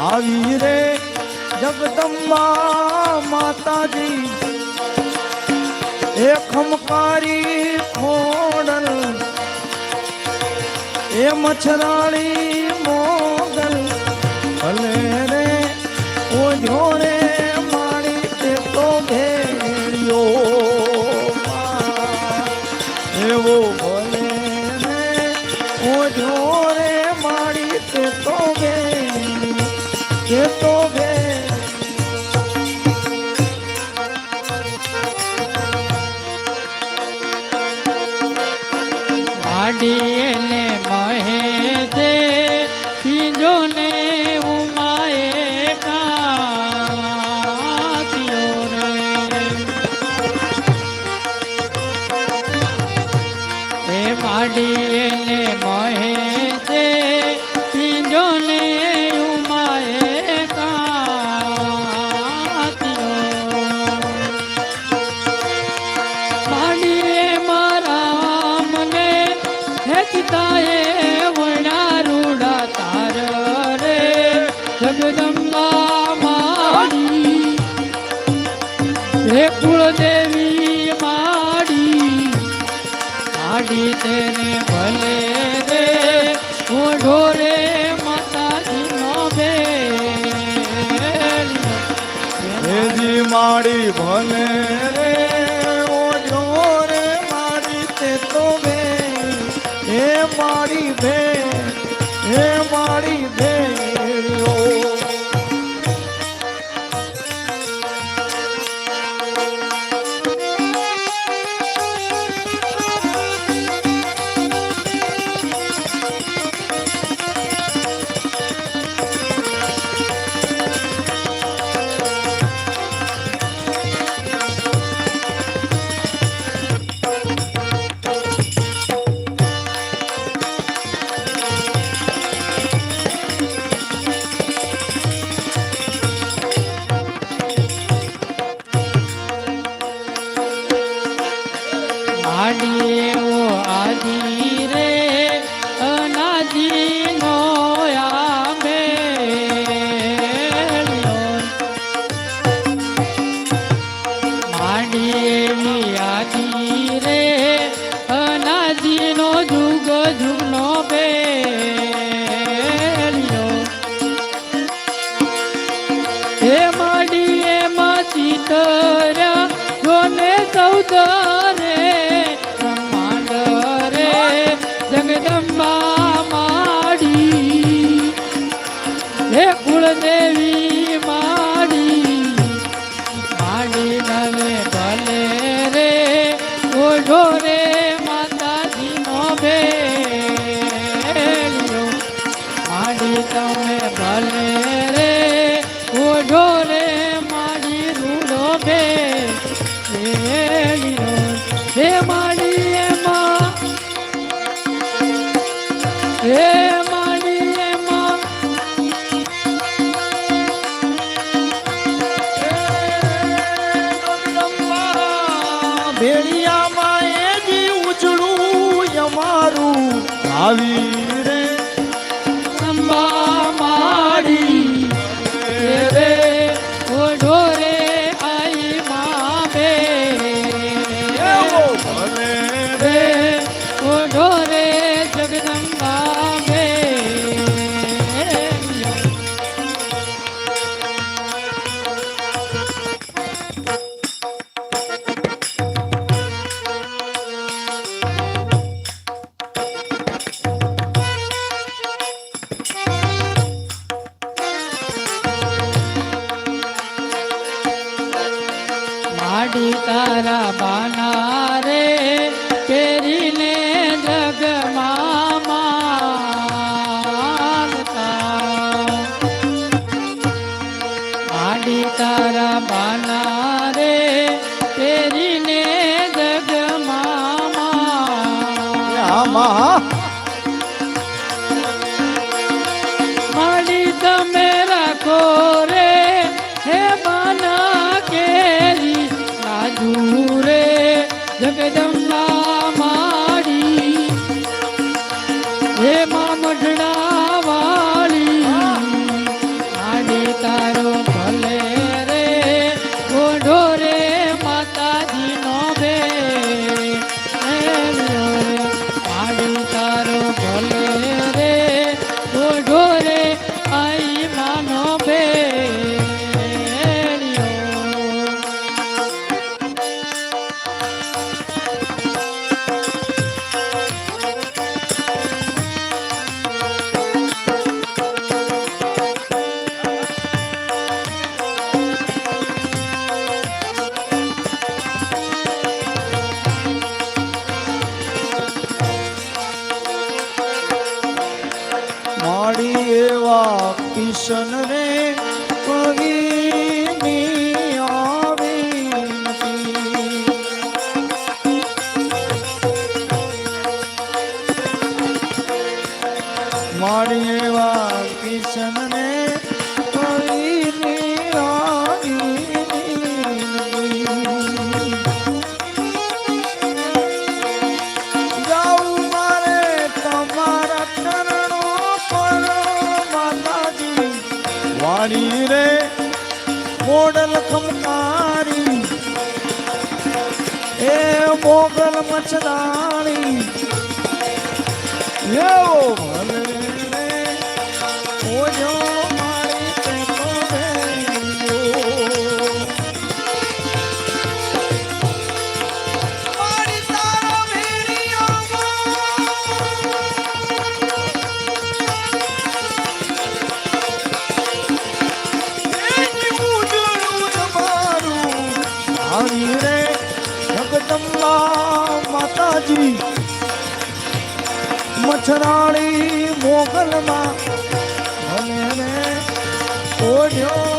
આવી રે જગદંબા માતાજી એ ખમકારી ખોડલ એ મચ્છરાળી મોગલ ભલે રે ઓજો રે મારી તે તો ભેળ્યો એવો ભલે રે ઓજો રે મારી તે તો ભેળ્યો આડીને મહેજે પીજો ને ઉમાએ કાત્યો રે એ માડીને મહેજે પીજો ને ઉમાએ કાત્યો માડીએ મારા મને હેચતાએ વણા રૂડા તાર રે જગદંબા માડી હે કુળદેવી માડી માડી તેને ભલે રે ઓઢો રે માતાજી નો બેલી માડી ભલે રે ઓઢો રે માડી તે તો બે હે મારી ભે હે મારી ભેળ્યો માડીએ ઓ આદિ રે અનાદિ નો આંબેલ્યો માડીએ આદિ રે અનાદિ નો જુગ જુગનો બેલ્યો હે માડીએ માં ચિતર્યા જોને સૌદરે જગદંબા માડી હે કુળદેવી માડી માડી નવે ભલે રે ઓઢો રે માતાજી નો ભેળ્યો માડી તમે ભલે રે ઓઢો રે માડી રૂડો ભેળ્યો હે માડી એમાં હે માડી એમાં ભેળિયામાં એ જી ઉજળું અમારું આવી રે અંબા માડી રે ઓઢો રે આઈ માં બે ભલે રે ઓઢો રે જગદંબા બે માડી તારા બાના રે પહેરીને જગમાં માનતા માડી તારા બાના રે પહેરીને જગમાં માડી તમે રાખો રે હે બાના કેરી રાજુ રે કિશન રે કવિની આવી નથી. મારી એવા કિશન રે કવિની આવી નથી. જાઉં મારે તમારા ચરણો પર માતાજી, વાણી રે મોડલ ખમકારી, એ મોગલ મચદાણી, એવો ભલે રે ઓજો મારી પેટો બેઠો. મારી તારા આવી રે જગદંબા માતાજી, મચ્છરાણી મોગલમાં ભલે રે ઓઢ્યો